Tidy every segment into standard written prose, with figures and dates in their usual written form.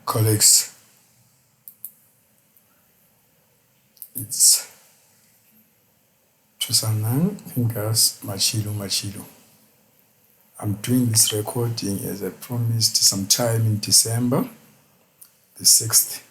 Colleagues, it's 2009 fingers Machilo. I'm doing this recording as I promised sometime in December the 6th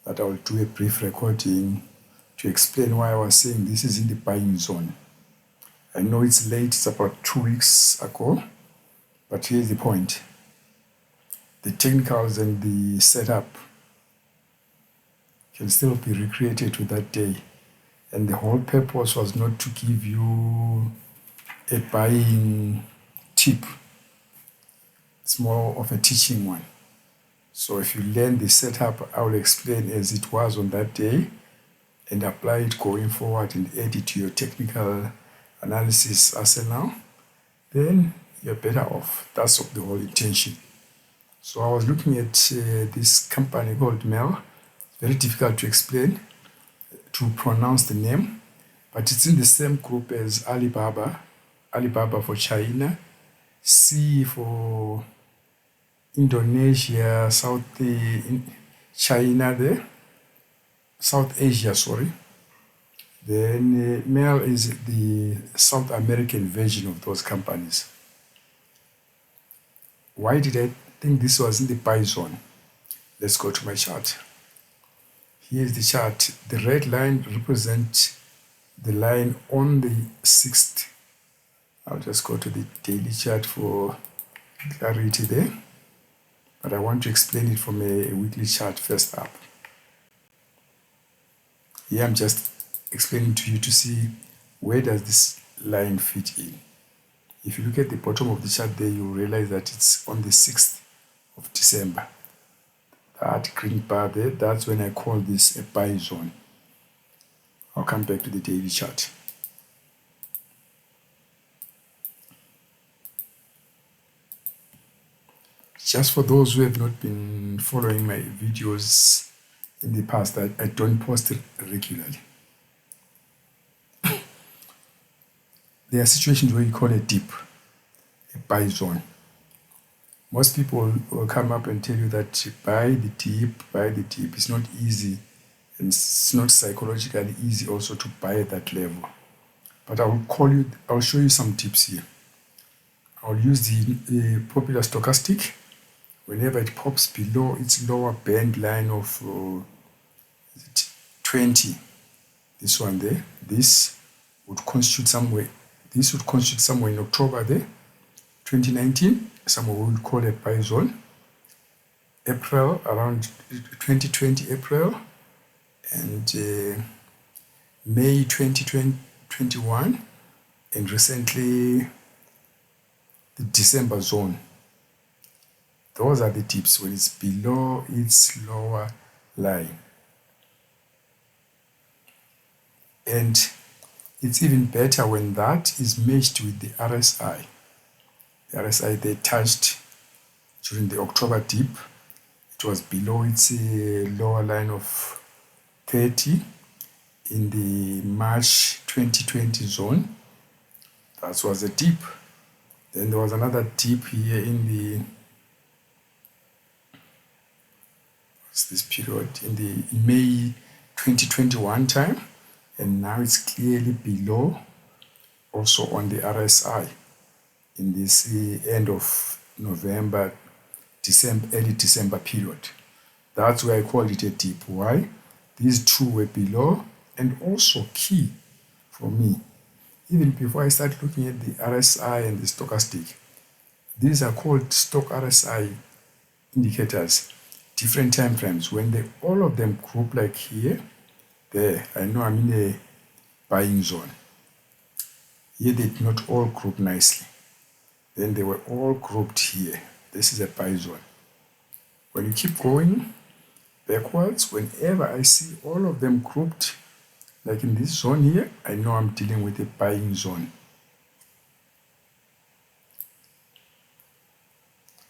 that I will do a brief recording to explain why I was saying this is in the buying zone. I know it's late, it's about 2 weeks ago, but here's the point. The technicals and the setup can still be recreated with that day. And the whole purpose was not to give you a buying tip. It's more of a teaching one. So if you learn the setup, I will explain as it was on that day and apply it going forward and add it to your technical analysis arsenal, then you're better off. That's the whole intention. So I was looking at this company called MELI. It's very difficult to explain, to pronounce the name, but it's in the same group as Alibaba for China, C for Indonesia, China there, South Asia, sorry. Then MELI is the South American version of those companies. Why did I think this was in the buy zone? Let's go to my chart. Here's the chart. The red line represents the line on the 6th. I'll just go to the daily chart for clarity there. But I want to explain it from a weekly chart first up. Here I'm just explaining to you to see where does this line fit in. If you look at the bottom of the chart there, you'll realize that it's on the 6th of December. That green bar there, that's when I call this a buy zone. I'll come back to the daily chart. Just for those who have not been following my videos in the past, I don't post it regularly. There are situations where you call a dip, a buy zone. Most people will come up and tell you that buy the dip. It's not easy, and it's not psychologically easy also to buy at that level. But I'll show you some tips here. I'll use the popular stochastic. Whenever it pops below its lower band line of 20, this one there, this would constitute somewhere in October there, 2019, somewhere we would call a buy zone. April, around 2020 April, and May 2021, and recently the December zone. Those are the tips when it's below its lower line. And it's even better when that is matched with the RSI. The RSI they touched during the October dip. It was below its lower line of 30 in the March 2020 zone. That was a dip. Then there was another dip here in the this period in the May 2021 time, and now it's clearly below also on the RSI in this end of November, December, early December period. That's why I call it a dip. Why? These two were below, and also key for me, even before I start looking at the RSI and the stochastic, these are called stock RSI indicators, different time frames. When all of them group like here, there, I know I'm in a buying zone. Here they did not all group nicely. Then they were all grouped here. This is a buy zone. When you keep going backwards, whenever I see all of them grouped, like in this zone here, I know I'm dealing with a buying zone.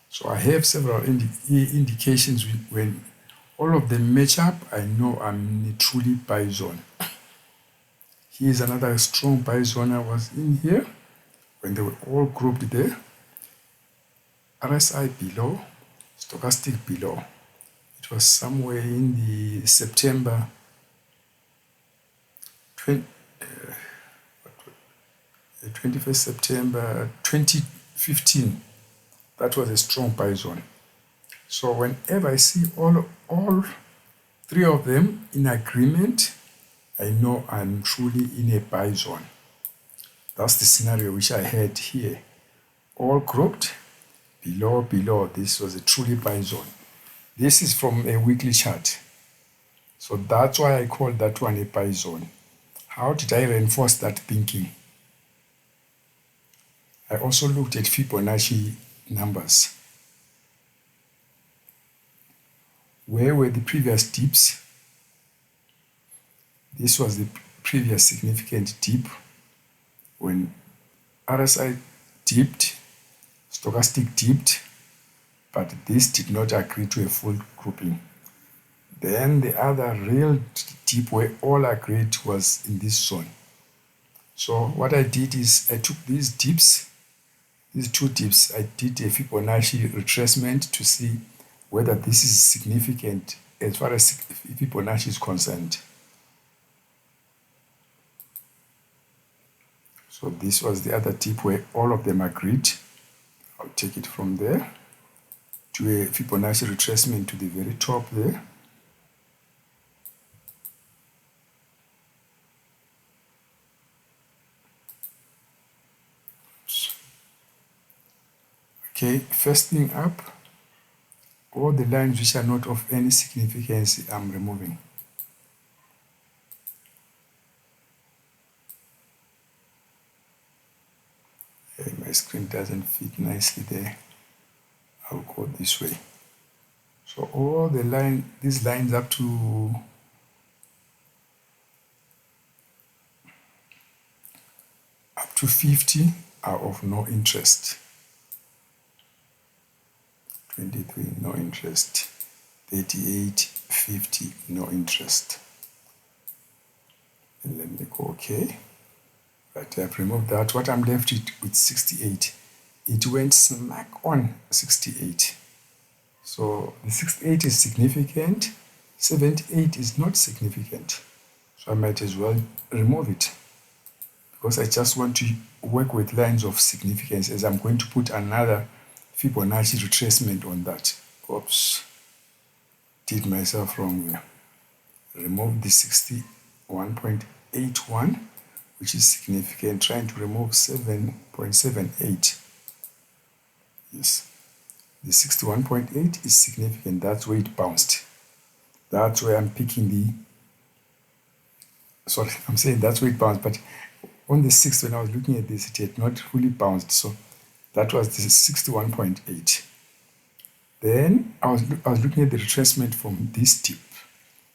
So I have several indications when all of them match up, I know I'm in a truly buy zone. Here's another strong buy zone I was in here when they were all grouped there. RSI below, stochastic below. It was somewhere in the September 21st September 2015. That was a strong buy zone. So whenever I see all three of them in agreement, I know I'm truly in a buy zone. That's the scenario which I had here. All grouped, below. This was a truly buy zone. This is from a weekly chart. So that's why I call that one a buy zone. How did I reinforce that thinking? I also looked at Fibonacci numbers. Where were the previous dips? This was the previous significant dip when RSI dipped, stochastic dipped, but this did not agree to a full grouping. Then the other real dip where all agreed was in this zone. So what I did is I took these dips, these two dips, I did a Fibonacci retracement to see whether this is significant as far as Fibonacci is concerned. So this was the other dip where all of them agreed. I'll take it from there to a Fibonacci retracement to the very top there. Okay, first thing up, all the lines which are not of any significance, I'm removing. Okay, my screen doesn't fit nicely there. I'll go this way. So all the these lines up to up to 50 are of no interest. 23, no interest. 38, 50, no interest. And let me go okay. But I've removed that. What I'm left with 68. It went smack on 68. So the 68 is significant. 78 is not significant. So I might as well remove it, because I just want to work with lines of significance, as I'm going to put another Fibonacci retracement on that. Oops, did myself wrong there. Remove the 61.81, which is significant, trying to remove 7.78. Yes, the 61.8 is significant. That's where it bounced. That's where I'm picking I'm saying that's where it bounced, but on the 6th, when I was looking at this, it had not fully bounced. So that was the 61.8. Then I was looking at the retracement from this dip.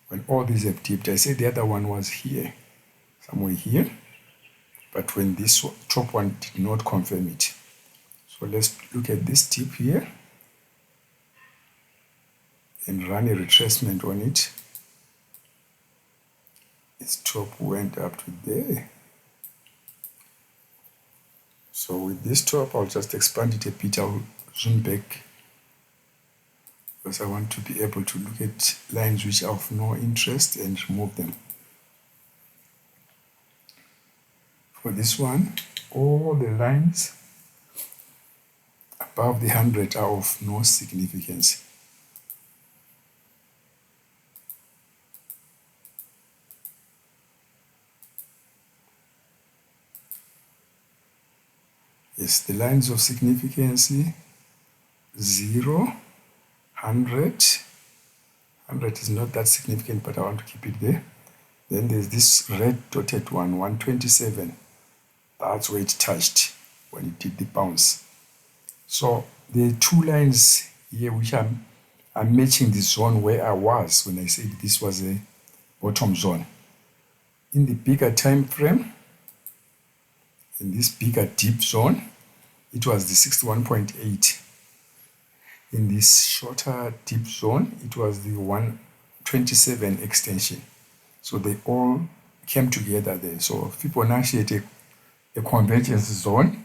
When all these have dipped, I said the other one was here, somewhere here. But when this top one did not confirm it. So let's look at this dip here and run a retracement on it. Its top went up to there. So with this top, I'll just expand it a bit. I'll zoom back, because I want to be able to look at lines which are of no interest and remove them. For this one, all the lines above the 100 are of no significance. Yes, the lines of significance, 0, 100. 100 is not that significant, but I want to keep it there. Then there's this red dotted one, 127. That's where it touched when it did the bounce. So there are two lines here which I'm matching the zone where I was when I said this was a bottom zone. In the bigger time frame, in this bigger deep zone, it was the 61.8. In this shorter deep zone, it was the 127 extension. So they all came together there. So Fibonacci had a convergence zone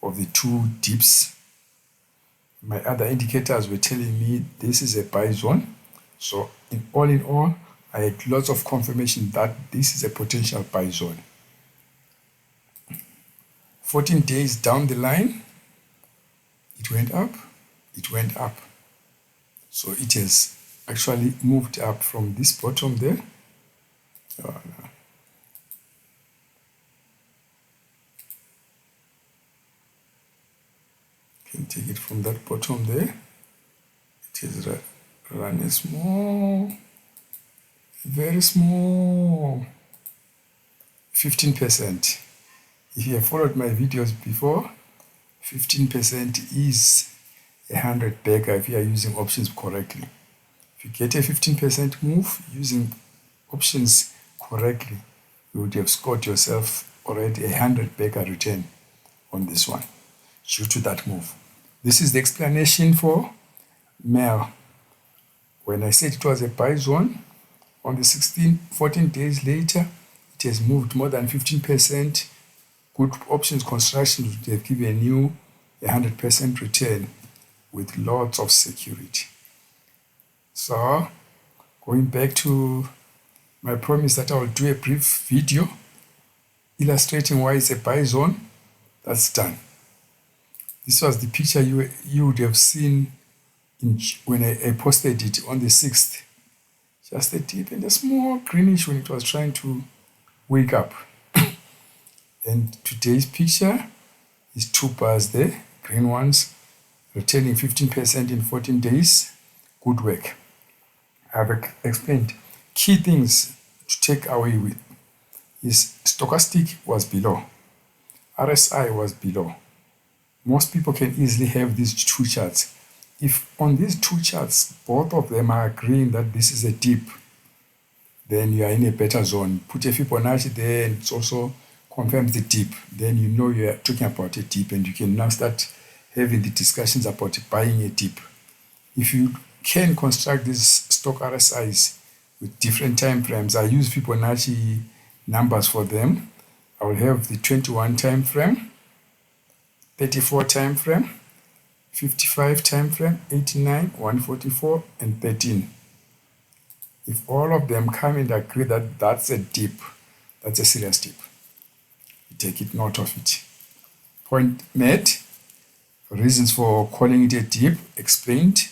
of the two dips. My other indicators were telling me this is a buy zone. So in all, I had lots of confirmation that this is a potential buy zone. 14 days down the line, it went up, it went up. So it has actually moved up from this bottom there. Oh, no. Can take it from that bottom there. It is running small, very small, 15%. If you have followed my videos before, 15% is 100 bagger if you are using options correctly. If you get a 15% move using options correctly, you would have scored yourself already 100 bagger return on this one due to that move. This is the explanation for MEL. When I said it was a buy zone, on the 14 days later, it has moved more than 15%. Good options construction would have given you 100% return with lots of security. So, going back to my promise that I will do a brief video illustrating why it's a buy zone, that's done. This was the picture you would have seen when I posted it on the 6th. Just a dip and a small greenish when it was trying to wake up. And today's picture is 2 bars there, green ones, returning 15% in 14 days. Good work. I've explained key things to take away with is stochastic was below, RSI was below. Most people can easily have these two charts. If on these two charts, both of them are agreeing that this is a dip, then you are in a better zone. Put a Fibonacci there and it also confirms the dip. Then you know you are talking about a dip and you can now start having the discussions about buying a dip. If you can construct these stock RSIs with different time frames, I use Fibonacci numbers for them. I will have the 21 time frame, 34 time frame, 55 time frame, 89, 144, and 13. If all of them come and agree that that's a dip, that's a serious dip, you take it note of it. Point made. Reasons for calling it a dip explained.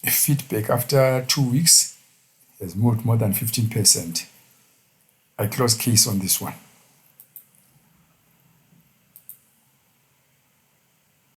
Feedback after 2 weeks has moved more than 15%. I close case on this one.